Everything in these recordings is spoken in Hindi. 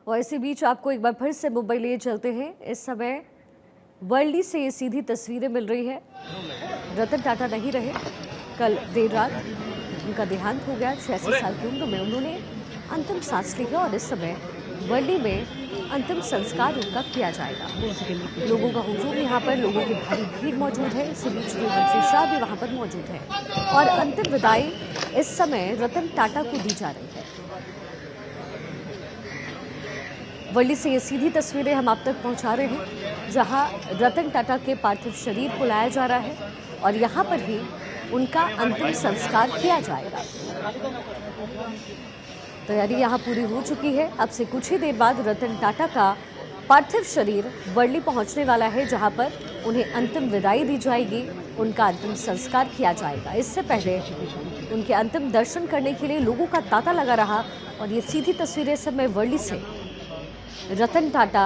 और इसी बीच आपको एक बार फिर से मुंबई लिए चलते हैं। इस समय वर्ली से ये सीधी तस्वीरें मिल रही है। रतन टाटा नहीं रहे, कल देर रात उनका देहांत हो गया। 86 साल की उम्र में उन्होंने अंतिम सांस ली है और इस समय वर्ली में अंतिम संस्कार उनका किया जाएगा। लोगों का हुजूम यहाँ पर, लोगों की भारी भीड़ मौजूद है। इसी बीच गृहमंत्री शाह भी वहाँ पर मौजूद है और अंतिम विदाई इस समय रतन टाटा को दी जा रही है। वर्ली से ये सीधी तस्वीरें हम आप तक पहुंचा रहे हैं, जहां रतन टाटा के पार्थिव शरीर को लाया जा रहा है और यहां पर ही उनका अंतिम संस्कार किया जाएगा। तैयारी यहां पूरी हो चुकी है। अब से कुछ ही देर बाद रतन टाटा का पार्थिव शरीर वर्ली पहुंचने वाला है, जहां पर उन्हें अंतिम विदाई दी जाएगी, उनका अंतिम संस्कार किया जाएगा। इससे पहले उनके अंतिम दर्शन करने के लिए लोगों का तांता लगा रहा और ये सीधी तस्वीरें सब मैं वर्ली से। रतन टाटा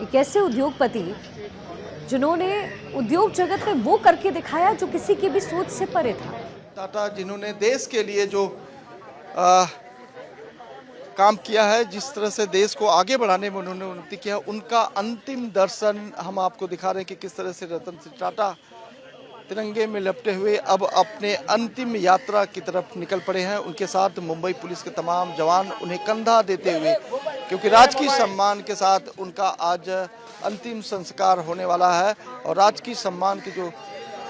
एक ऐसे उद्योगपति जिन्होंने उद्योग जगत में वो करके दिखाया जो किसी की भी सोच से परे था। टाटा जिन्होंने देश के लिए जो काम किया है, जिस तरह से देश को आगे बढ़ाने में उन्होंने उन्नति किया, उनका अंतिम दर्शन हम आपको दिखा रहे हैं कि किस तरह से रतन सिंह टाटा तिरंगे में लपटे हुए अब अपने अंतिम यात्रा की तरफ निकल पड़े हैं। उनके साथ मुंबई पुलिस के तमाम जवान उन्हें कंधा देते हुए, क्योंकि राजकीय सम्मान के साथ उनका आज अंतिम संस्कार होने वाला है और राजकीय सम्मान की जो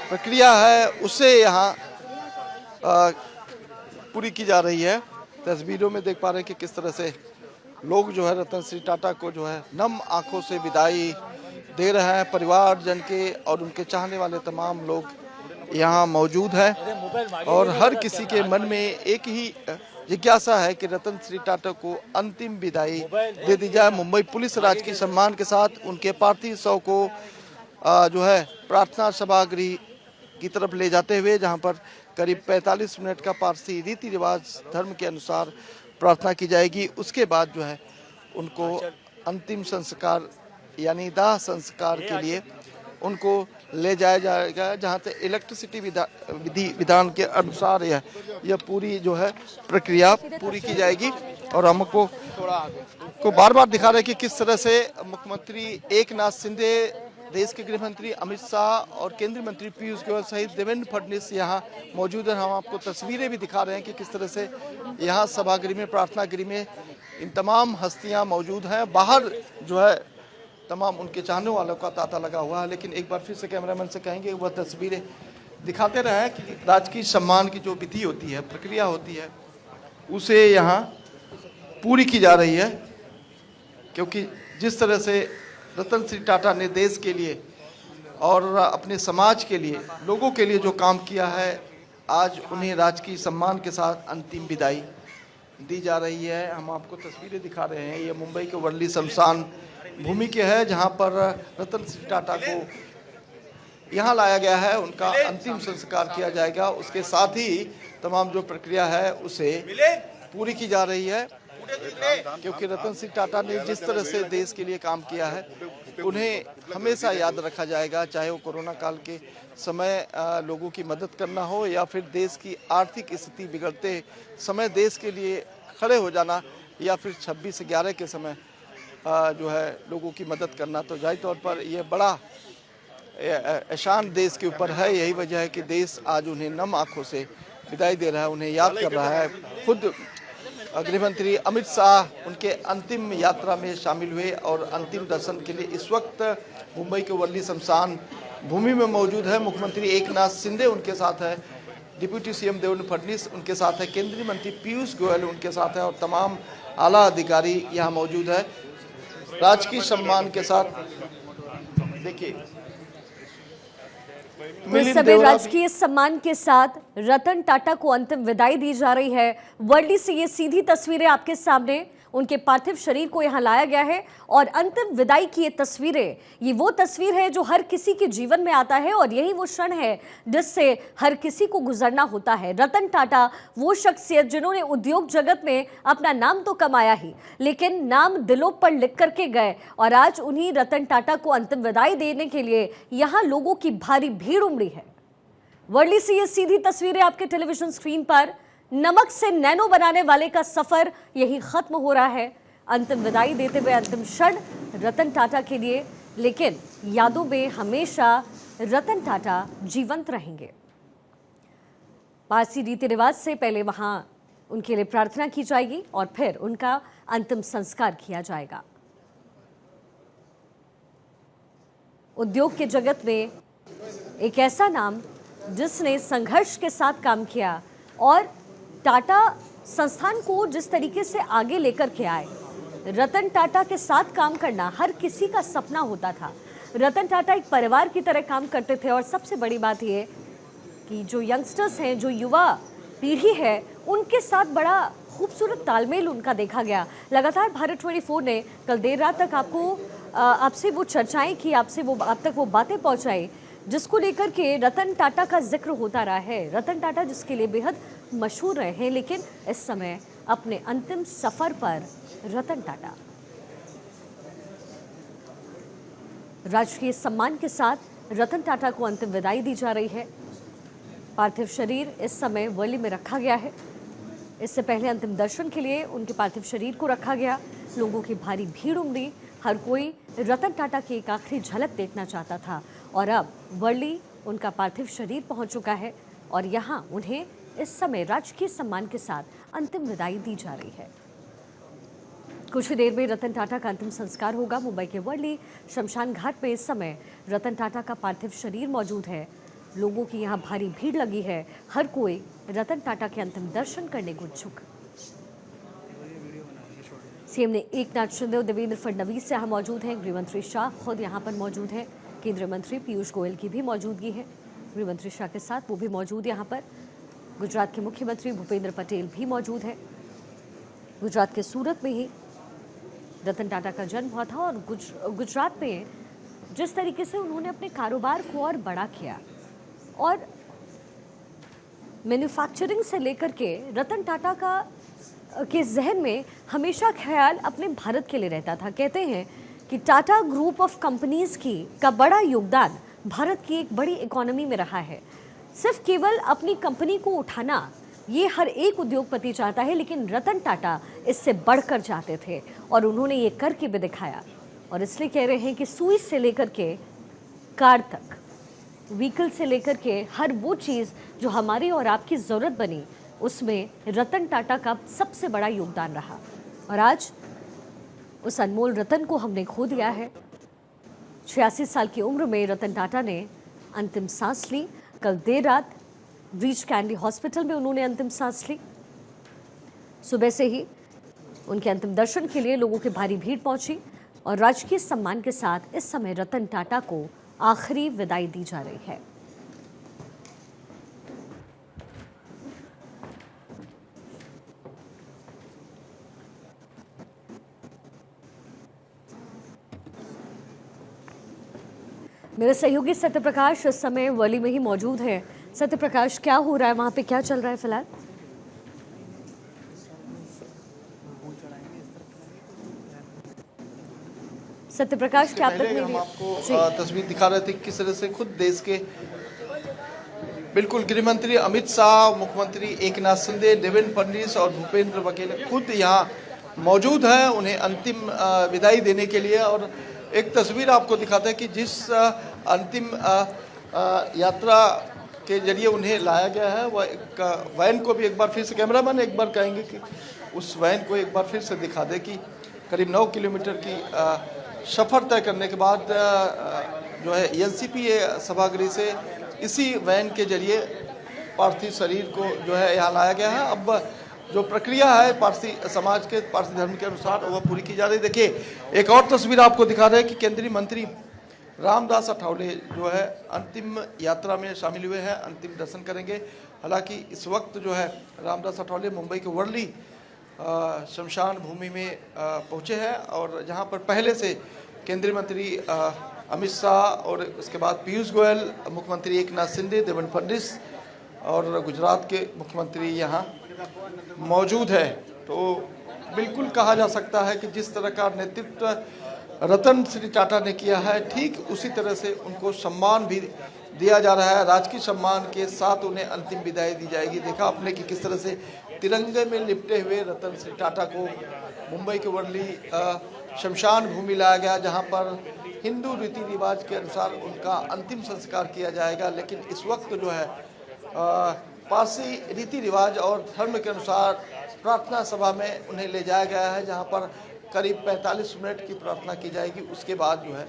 प्रक्रिया है उसे यहाँ पूरी की जा रही है। तस्वीरों में देख पा रहे हैं कि किस तरह से लोग जो है रतन सिंह टाटा को जो है नम आंखों से विदाई दे रहे हैं। परिवारजन के और उनके चाहने वाले तमाम लोग यहाँ मौजूद हैं और हर किसी के मन में एक ही जिज्ञासा है कि रतन सिंह टाटा को अंतिम विदाई दे दी जाए। मुंबई पुलिस राजकीय सम्मान के साथ उनके पार्थिव शव को जो है प्रार्थना सभागृह की तरफ ले जाते हुए, जहां पर करीब 45 मिनट का पारसी रीति रिवाज धर्म के अनुसार प्रार्थना की जाएगी। उसके बाद जो है उनको अंतिम संस्कार यानी दाह संस्कार के लिए उनको ले जाया जाएगा, जहाँ से इलेक्ट्रिसिटी विधि विधान के अनुसार यह पूरी जो है प्रक्रिया पूरी की जाएगी। और हमको बार बार दिखा रहे हैं कि किस तरह से मुख्यमंत्री एकनाथ शिंदे, देश के गृह मंत्री अमित शाह और केंद्रीय मंत्री पीयूष गोयल सहित देवेंद्र फडणवीस यहाँ मौजूद हैं। हम आपको तस्वीरें भी दिखा रहे हैं कि किस तरह से यहाँ सभागृह में, प्रार्थना गृह में इन तमाम हस्तियाँ मौजूद हैं। बाहर जो है तमाम उनके चाहने वालों का तांता लगा हुआ है। लेकिन एक बार फिर से कैमरामैन से कहेंगे वह तस्वीरें दिखाते रहें कि राजकीय सम्मान की जो विधि होती है, प्रक्रिया होती है, उसे यहाँ पूरी की जा रही है। क्योंकि जिस तरह से रतन सिंह टाटा ने देश के लिए और अपने समाज के लिए, लोगों के लिए जो काम किया है, आज उन्हें राजकीय सम्मान के साथ अंतिम विदाई दी जा रही है। हम आपको तस्वीरें दिखा रहे हैं। ये मुंबई के वर्ली शमशान भूमि के है, जहां पर रतन सिंह टाटा को यहाँ लाया गया है, उनका अंतिम संस्कार किया जाएगा। उसके साथ ही तमाम जो प्रक्रिया है उसे पूरी की जा रही है। क्योंकि रतन सिंह टाटा ने जिस तरह से देश के लिए काम किया है, उन्हें हमेशा याद रखा जाएगा, चाहे वो कोरोना काल के समय लोगों की मदद करना हो या फिर देश की आर्थिक स्थिति बिगड़ते समय देश के लिए खड़े हो जाना, या फिर 26/11 के समय जो है लोगों की मदद करना। तो जाहिर तौर पर यह बड़ा एहसान देश के ऊपर है। यही वजह है कि देश आज उन्हें नम आंखों से विदाई दे रहा है, उन्हें याद कर रहा है। खुद गृह मंत्री अमित शाह उनके अंतिम यात्रा में शामिल हुए और अंतिम दर्शन के लिए इस वक्त मुंबई के वर्ली शमशान भूमि में मौजूद है। मुख्यमंत्री एकनाथ शिंदे उनके साथ है, डिप्टी सीएम देवेंद्र फडणवीस उनके साथ है, केंद्रीय मंत्री पीयूष गोयल उनके साथ है और तमाम आला अधिकारी यहाँ मौजूद है राजकीय सम्मान के साथ। देखिए इस समय राजकीय सम्मान के साथ रतन टाटा को अंतिम विदाई दी जा रही है। वर्ली से ये सीधी तस्वीरें आपके सामने, उनके पार्थिव शरीर को यहाँ लाया गया है और अंतिम विदाई की ये तस्वीरें, ये वो तस्वीर है जो हर किसी के जीवन में आता है और यही वो क्षण है जिससे हर किसी को गुजरना होता है। रतन टाटा वो शख्सियत जिन्होंने उद्योग जगत में अपना नाम तो कमाया ही, लेकिन नाम दिलों पर लिख करके गए और आज उन्हीं रतन टाटा को अंतिम विदाई देने के लिए यहाँ लोगों की भारी भीड़ उमड़ी है। वर्ली से ये सीधी तस्वीरें आपके टेलीविजन स्क्रीन पर। नमक से नैनो बनाने वाले का सफर यही खत्म हो रहा है। अंतिम विदाई देते हुए अंतिम क्षण रतन टाटा के लिए, लेकिन यादों में हमेशा रतन टाटा जीवंत रहेंगे। पारसी रीति रिवाज से पहले वहां उनके लिए प्रार्थना की जाएगी और फिर उनका अंतिम संस्कार किया जाएगा। उद्योग के जगत में एक ऐसा नाम जिसने संघर्ष के साथ काम किया और टाटा संस्थान को जिस तरीके से आगे लेकर के आए, रतन टाटा के साथ काम करना हर किसी का सपना होता था। रतन टाटा एक परिवार की तरह काम करते थे और सबसे बड़ी बात यह कि जो यंगस्टर्स हैं, जो युवा पीढ़ी है, उनके साथ बड़ा खूबसूरत तालमेल उनका देखा गया। लगातार भारत 24 ने कल देर रात तक आपसे वो चर्चाएं की, आप तक वो बातें पहुंचाई जिसको लेकर के रतन टाटा का जिक्र होता रहा है। रतन टाटा जिसके लिए बेहद मशहूर रहे हैं, लेकिन इस समय अपने अंतिम सफर पर रतन टाटा राजकीय सम्मान के साथ रतन टाटा को अंतिम विदाई दी जा रही है। पार्थिव शरीर इस समय वर्ली में रखा गया है। इससे पहले अंतिम दर्शन के लिए उनके पार्थिव शरीर को रखा गया। लोगों की भारी भीड़ उमड़ी, हर कोई रतन टाटा की एक आखिरी झलक देखना चाहता था और अब वर्ली उनका पार्थिव शरीर पहुंच चुका है और यहां उन्हें इस समय राजकीय सम्मान के साथ अंतिम विदाई दी जा रही है। कुछ ही देर में रतन टाटा का अंतिम संस्कार होगा। मुंबई के वर्ली शमशान घाट में इस समय रतन टाटा का पार्थिव शरीर मौजूद है। लोगों की यहाँ भारी भीड़ लगी है, हर कोई रतन टाटा के अंतिम दर्शन करने को इच्छुक। सीएम ने एकनाथ शिंदे और देवेंद्र फडणवीस यहाँ मौजूद हैं। गृहमंत्री शाह खुद यहाँ पर मौजूद हैं। केंद्रीय मंत्री पीयूष गोयल की भी मौजूदगी है। गृहमंत्री शाह के साथ वो भी मौजूद यहाँ पर। गुजरात के मुख्यमंत्री भूपेंद्र पटेल भी मौजूद हैं। गुजरात के सूरत में ही रतन टाटा का जन्म हुआ था और गुजरात में जिस तरीके से उन्होंने अपने कारोबार को और बड़ा किया और मैन्युफैक्चरिंग से लेकर के रतन टाटा के जहन में हमेशा ख्याल अपने भारत के लिए रहता था। कहते हैं कि टाटा ग्रुप ऑफ कंपनीज का बड़ा योगदान भारत की एक बड़ी इकोनॉमी में रहा है। सिर्फ केवल अपनी कंपनी को उठाना ये हर एक उद्योगपति चाहता है, लेकिन रतन टाटा इससे बढ़कर चाहते थे और उन्होंने ये करके भी दिखाया। और इसलिए कह रहे हैं कि सुई से लेकर के कार तक, व्हीकल से लेकर के हर वो चीज़ जो हमारी और आपकी ज़रूरत बनी, उसमें रतन टाटा का सबसे बड़ा योगदान रहा। और आज उस अनमोल रतन को हमने खो दिया है। 86 साल की उम्र में रतन टाटा ने अंतिम सांस ली। कल देर रात ब्रीच कैंडी हॉस्पिटल में उन्होंने अंतिम सांस ली। सुबह से ही उनके अंतिम दर्शन के लिए लोगों की भारी भीड़ पहुंची और राजकीय सम्मान के साथ इस समय रतन टाटा को आखिरी विदाई दी जा रही है। मेरे सहयोगी सत्यप्रकाश इस समय वर्ली में ही मौजूद है। सत्यप्रकाश, क्या हो रहा है वहां पे, क्या चल रहा है फिलहाल? सत्यप्रकाश, क्या आप तक मेरी हम आपको तस्वीर दिखा रहे थे किस तरह से खुद देश के बिल्कुल गृहमंत्री अमित शाह, मुख्यमंत्री एकनाथ शिंदे, देवेंद्र फडणवीस और भूपेंद्र पटेल खुद यहाँ मौजूद हैं उन्हें अंतिम विदाई देने के लिए। और एक तस्वीर आपको दिखाते हैं कि जिस अंतिम यात्रा के जरिए उन्हें लाया गया है, वह एक वैन को भी एक बार फिर से, कैमरामैन एक बार कहेंगे कि उस वैन को एक बार फिर से दिखा दे कि करीब 9 किलोमीटर की सफ़र तय करने के बाद जो है एनसीपी सभागृह से इसी वैन के जरिए पार्थिव शरीर को जो है यहाँ लाया गया है। अब जो प्रक्रिया है पारसी समाज के, पारसी धर्म के अनुसार वह पूरी की जा रही है। देखिए एक और तस्वीर आपको दिखा रहे हैं कि केंद्रीय मंत्री रामदास अठावले जो है अंतिम यात्रा में शामिल हुए हैं, अंतिम दर्शन करेंगे। हालांकि इस वक्त जो है रामदास अठावले मुंबई के वर्ली शमशान भूमि में पहुंचे हैं और जहां पर पहले से केंद्रीय मंत्री अमित शाह और उसके बाद पीयूष गोयल, मुख्यमंत्री एकनाथ शिंदे, देवेंद्र फडणवीस और गुजरात के मुख्यमंत्री यहां मौजूद है। तो बिल्कुल कहा जा सकता है कि जिस तरह का नेतृत्व रतन श्री टाटा ने किया है, ठीक उसी तरह से उनको सम्मान भी दिया जा रहा है। राजकीय सम्मान के साथ उन्हें अंतिम विदाई दी जाएगी। देखा आपने कि किस तरह से तिरंगे में लिपटे हुए रतन सिंह टाटा को मुंबई के वर्ली शमशान भूमि लाया गया, जहां पर हिंदू रीति रिवाज के अनुसार उनका अंतिम संस्कार किया जाएगा। लेकिन इस वक्त जो है पारसी रीति रिवाज और धर्म के अनुसार प्रार्थना सभा में उन्हें ले जाया गया है, जहां पर करीब 45 मिनट की प्रार्थना की जाएगी। उसके बाद जो है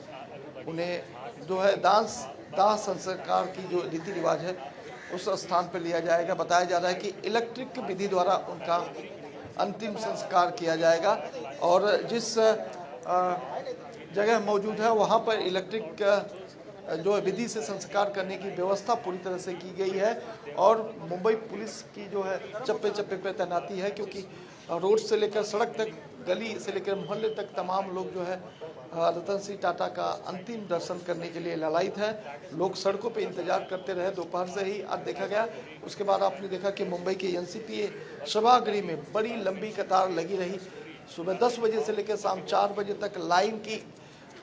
उन्हें जो है दाह संस्कार की जो रीति रिवाज है उस स्थान पर लिया जाएगा। बताया जा रहा है कि इलेक्ट्रिक विधि द्वारा उनका अंतिम संस्कार किया जाएगा और जिस जगह मौजूद है वहाँ पर इलेक्ट्रिक जो विधि से संस्कार करने की व्यवस्था पूरी तरह से की गई है और मुंबई पुलिस की जो है चप्पे चप्पे पे तैनाती है, क्योंकि रोड से लेकर सड़क तक, गली से लेकर मोहल्ले तक तमाम लोग जो है रतन सिंह टाटा का अंतिम दर्शन करने के लिए ललायित है। लोग सड़कों पे इंतजार करते रहे, दोपहर से ही आज देखा गया। उसके बाद आपने देखा कि मुंबई के एनसीपीए सभागृह में बड़ी लंबी कतार लगी रही। सुबह 10 बजे से लेकर शाम 4 बजे तक लाइन की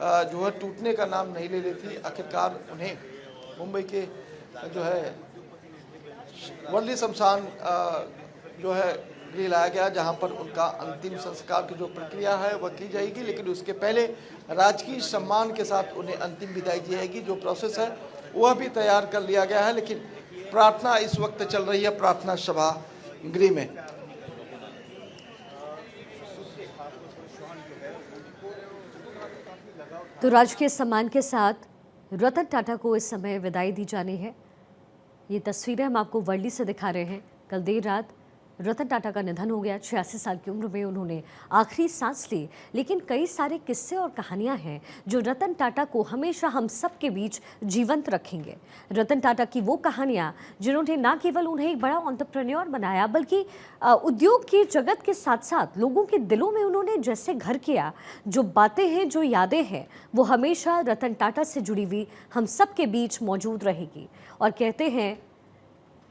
जो है टूटने का नाम नहीं ले रही थी। आखिरकार उन्हें मुंबई के जो है वर्ली शमशान जो है गृह लाया गया, जहां पर उनका अंतिम संस्कार की जो प्रक्रिया है वह की जाएगी। लेकिन उसके पहले राजकीय सम्मान के साथ उन्हें अंतिम विदाई दी जाएगी। जो प्रोसेस है वह भी तैयार कर लिया गया है, लेकिन प्रार्थना इस वक्त चल रही है प्रार्थना सभा गृह में। तो राजकीय सम्मान के साथ रतन टाटा को इस समय विदाई दी जानी है। ये तस्वीरें हम आपको वर्ली से दिखा रहे हैं। कल देर रात रतन टाटा का निधन हो गया। 86 साल की उम्र में उन्होंने आखिरी सांस ली। लेकिन कई सारे किस्से और कहानियां हैं जो रतन टाटा को हमेशा हम सब के बीच जीवंत रखेंगे। रतन टाटा की वो कहानियां जिन्होंने न केवल उन्हें एक बड़ा एंटरप्रेन्योर बनाया, बल्कि उद्योग की जगत के साथ साथ लोगों के दिलों में उन्होंने जैसे घर किया। जो बातें हैं, जो यादें हैं, वो हमेशा रतन टाटा से जुड़ी हुई हम सब के बीच मौजूद रहेगी। और कहते हैं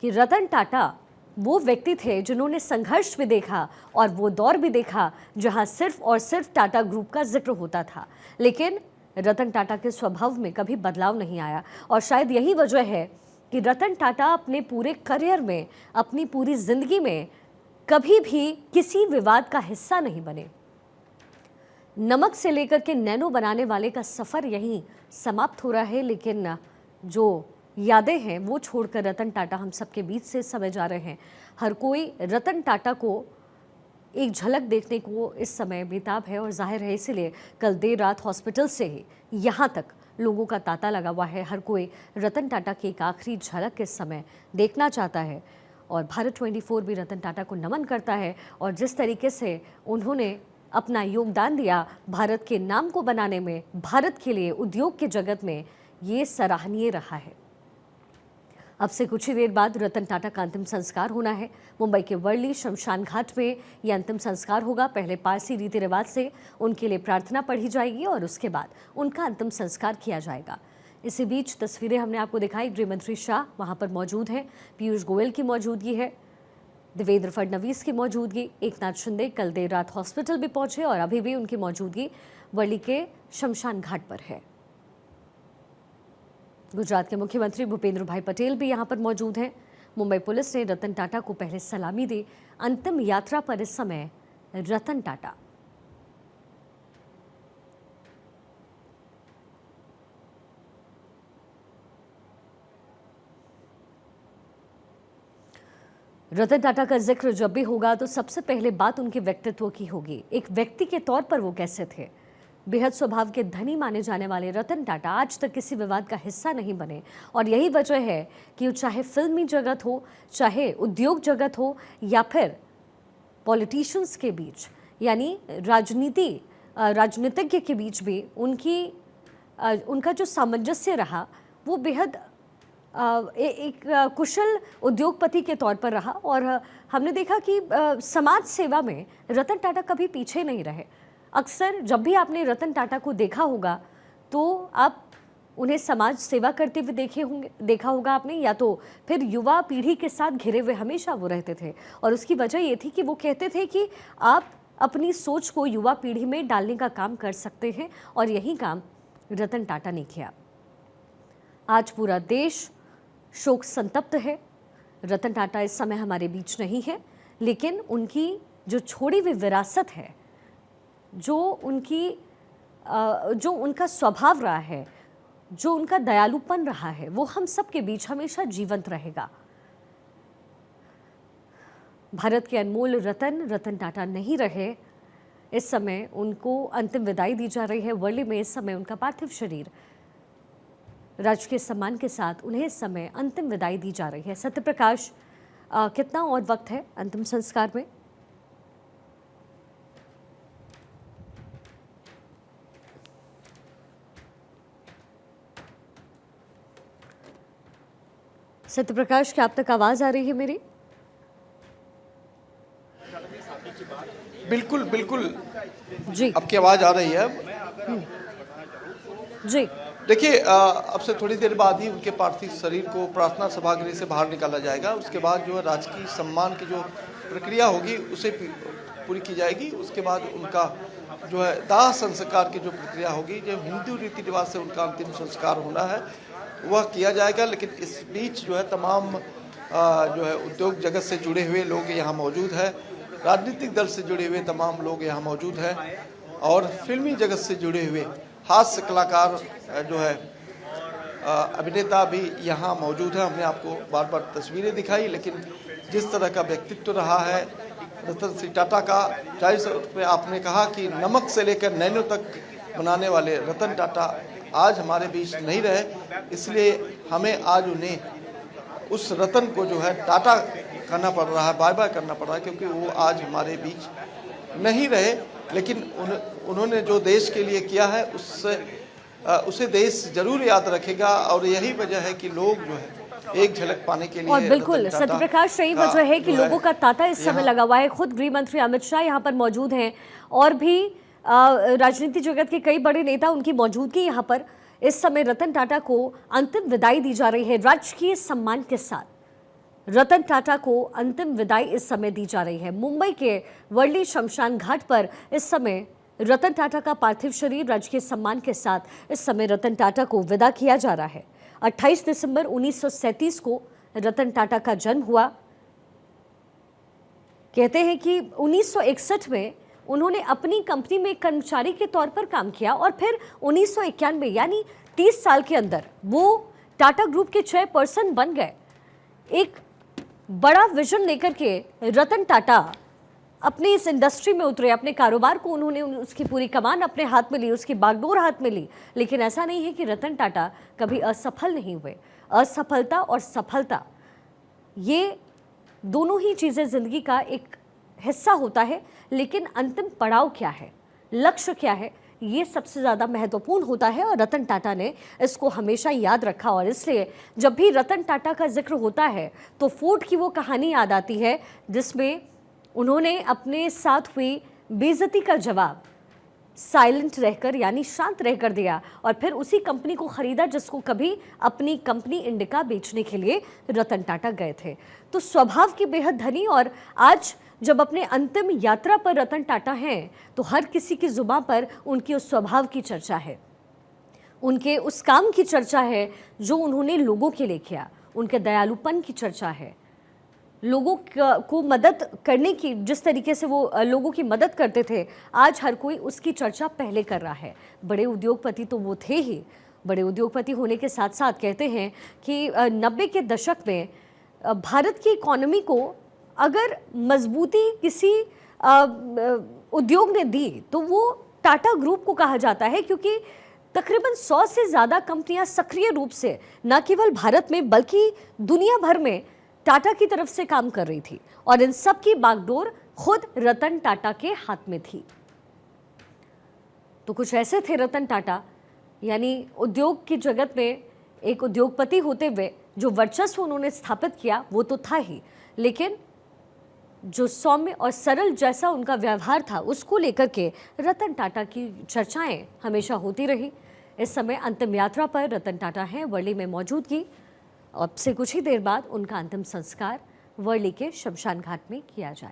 कि रतन टाटा वो व्यक्ति थे जिन्होंने संघर्ष भी देखा और वो दौर भी देखा जहां सिर्फ और सिर्फ टाटा ग्रुप का जिक्र होता था। लेकिन रतन टाटा के स्वभाव में कभी बदलाव नहीं आया और शायद यही वजह है कि रतन टाटा अपने पूरे करियर में, अपनी पूरी जिंदगी में कभी भी किसी विवाद का हिस्सा नहीं बने। नमक से लेकर के नैनो बनाने वाले का सफ़र यहीं समाप्त हो रहा है, लेकिन जो यादें हैं वो छोड़कर रतन टाटा हम सबके बीच से समय जा रहे हैं। हर कोई रतन टाटा को एक झलक देखने को इस समय बेताब है और जाहिर है इसीलिए कल देर रात हॉस्पिटल से ही यहाँ तक लोगों का तांता लगा हुआ है। हर कोई रतन टाटा की एक आखिरी झलक इस समय देखना चाहता है और भारत 24 भी रतन टाटा को नमन करता है और जिस तरीके से उन्होंने अपना योगदान दिया भारत के नाम को बनाने में, भारत के लिए उद्योग के जगत में, ये सराहनीय रहा है। अब से कुछ ही देर बाद रतन टाटा का अंतिम संस्कार होना है। मुंबई के वर्ली शमशान घाट में यह अंतिम संस्कार होगा। पहले पारसी रीति रिवाज से उनके लिए प्रार्थना पढ़ी जाएगी और उसके बाद उनका अंतिम संस्कार किया जाएगा। इसी बीच तस्वीरें हमने आपको दिखाई। गृह मंत्री शाह वहां पर मौजूद हैं, पीयूष गोयल की मौजूदगी है, देवेंद्र फडणवीस की मौजूदगी, एकनाथ शिंदे कल देर रात हॉस्पिटल भी पहुंचे और अभी भी उनकी मौजूदगी वर्ली के शमशान घाट पर है। गुजरात के मुख्यमंत्री भूपेंद्र भाई पटेल भी यहां पर मौजूद हैं। मुंबई पुलिस ने रतन टाटा को पहले सलामी दी। अंतिम यात्रा पर इस समय रतन टाटा। रतन टाटा का जिक्र जब भी होगा तो सबसे पहले बात उनके व्यक्तित्व की होगी। एक व्यक्ति के तौर पर वो कैसे थे। बेहद स्वभाव के धनी माने जाने वाले रतन टाटा आज तक किसी विवाद का हिस्सा नहीं बने और यही वजह है कि चाहे फिल्मी जगत हो, चाहे उद्योग जगत हो या फिर पॉलिटिशियंस के बीच, यानी राजनीतिज्ञ के बीच भी उनका जो सामंजस्य रहा वो बेहद एक कुशल उद्योगपति के तौर पर रहा। और हमने देखा कि समाज सेवा में रतन टाटा कभी पीछे नहीं रहे। अक्सर जब भी आपने रतन टाटा को देखा होगा तो आप उन्हें समाज सेवा करते हुए देखा होगा आपने, या तो फिर युवा पीढ़ी के साथ घिरे हुए हमेशा वो रहते थे। और उसकी वजह ये थी कि वो कहते थे कि आप अपनी सोच को युवा पीढ़ी में डालने का काम कर सकते हैं और यही काम रतन टाटा ने किया। आज पूरा देश शोक संतप्त है। रतन टाटा इस समय हमारे बीच नहीं है, लेकिन उनकी जो छोड़ी हुई विरासत है, जो उनका स्वभाव रहा है, जो उनका दयालुपन रहा है, वो हम सब के बीच हमेशा जीवंत रहेगा। भारत के अनमोल रतन टाटा नहीं रहे। इस समय उनको अंतिम विदाई दी जा रही है। वर्ली में इस समय उनका पार्थिव शरीर राजकीय सम्मान के साथ उन्हें इस समय अंतिम विदाई दी जा रही है। सत्यप्रकाश, कितना और वक्त है अंतिम संस्कार में? सत्यप्रकाश, क्या आप तक आवाज आ रही है मेरी? बिल्कुल बिल्कुल जी, आपकी आवाज आ रही है अब। जी। देखिए, अब से थोड़ी देर बाद ही उनके पार्थिव शरीर को प्रार्थना सभागृह से बाहर निकाला जाएगा। उसके बाद जो है राजकीय सम्मान की जो प्रक्रिया होगी उसे पूरी की जाएगी। उसके बाद उनका जो है दाह संस्कार की जो प्रक्रिया होगी, जो हिंदू रीति रिवाज से उनका अंतिम संस्कार होना है वह किया जाएगा। लेकिन इस बीच जो है तमाम जो है उद्योग जगत से जुड़े हुए लोग यहाँ मौजूद है, राजनीतिक दल से जुड़े हुए तमाम लोग यहाँ मौजूद हैं और फिल्मी जगत से जुड़े हुए हास्य कलाकार जो है अभिनेता भी यहाँ मौजूद है। हमने आपको बार बार तस्वीरें दिखाई, लेकिन जिस तरह का व्यक्तित्व रहा है रतन सिंह टाटा का, जाहिर पे आपने कहा कि नमक से लेकर नैनो तक बनाने वाले रतन टाटा आज हमारे बीच नहीं रहे, इसलिए हमें आज उन्हें उस रतन को जो है टाटा करना पड़ रहा है, बाय बाय करना पड़ रहा है, क्योंकि वो आज हमारे बीच नहीं रहे। लेकिन उन्होंने जो देश के लिए किया है उसे देश जरूर याद रखेगा और यही वजह है कि लोग जो है एक झलक पाने के लिए। और बिल्कुल सत्यप्रकाश, यही वजह है कि लोगों का तांता इस समय लगा हुआ है। खुद गृह मंत्री अमित शाह यहाँ पर मौजूद हैं और भी राजनीति जगत के कई बड़े नेता, उनकी मौजूदगी यहाँ पर इस समय रतन टाटा को अंतिम विदाई दी जा रही है राजकीय सम्मान के साथ। रतन टाटा को अंतिम विदाई इस समय दी जा रही है। मुंबई के वर्ली शमशान घाट पर इस समय रतन टाटा का पार्थिव शरीर राजकीय सम्मान के साथ इस समय रतन टाटा को विदा किया जा रहा है। 28 दिसंबर 1937 को रतन टाटा का जन्म हुआ। कहते हैं कि 1961 में उन्होंने अपनी कंपनी में कर्मचारी के तौर पर काम किया और फिर 1991 यानी 30 साल के अंदर वो टाटा ग्रुप के चेयरपर्सन बन गए। एक बड़ा विजन लेकर के रतन टाटा अपनी इस इंडस्ट्री में उतरे, अपने कारोबार को उन्होंने उसकी पूरी कमान अपने हाथ में ली, उसकी बागडोर हाथ में ली। लेकिन ऐसा नहीं है कि रतन टाटा कभी असफल नहीं हुए। असफलता और सफलता, ये दोनों ही चीज़ें ज़िंदगी का एक हिस्सा होता है, लेकिन अंतिम पड़ाव क्या है, लक्ष्य क्या है, ये सबसे ज़्यादा महत्वपूर्ण होता है। और रतन टाटा ने इसको हमेशा याद रखा और इसलिए जब भी रतन टाटा का जिक्र होता है तो फोर्ड की वो कहानी याद आती है जिसमें उन्होंने अपने साथ हुई बेइज्जती का जवाब साइलेंट रहकर यानी शांत रहकर दिया और फिर उसी कंपनी को खरीदा जिसको कभी अपनी कंपनी इंडिका बेचने के लिए रतन टाटा गए थे। तो स्वभाव की बेहद धनी, और आज जब अपने अंतिम यात्रा पर रतन टाटा हैं तो हर किसी की जुबान पर उनके उस स्वभाव की चर्चा है, उनके उस काम की चर्चा है जो उन्होंने लोगों के लिए किया, उनके दयालुपन की चर्चा है, लोगों को मदद करने की, जिस तरीके से वो लोगों की मदद करते थे, आज हर कोई उसकी चर्चा पहले कर रहा है। बड़े उद्योगपति तो वो थे ही, बड़े उद्योगपति होने के साथ साथ कहते हैं कि 90 के दशक में भारत की इकोनॉमी को अगर मजबूती किसी उद्योग ने दी तो वो टाटा ग्रुप को कहा जाता है, क्योंकि तकरीबन 100 से ज़्यादा कंपनियां सक्रिय रूप से न केवल भारत में बल्कि दुनिया भर में टाटा की तरफ से काम कर रही थी और इन सब की बागडोर खुद रतन टाटा के हाथ में थी। तो कुछ ऐसे थे रतन टाटा, यानी उद्योग की जगत में एक उद्योगपति होते हुए जो वर्चस्व उन्होंने स्थापित किया वो तो था ही, लेकिन जो सौम्य और सरल जैसा उनका व्यवहार था उसको लेकर के रतन टाटा की चर्चाएं हमेशा होती रही। इस समय अंतिम यात्रा पर रतन टाटा हैं वर्ली में मौजूदगी। अब से कुछ ही देर बाद उनका अंतिम संस्कार वर्ली के शमशान घाट में किया जाए।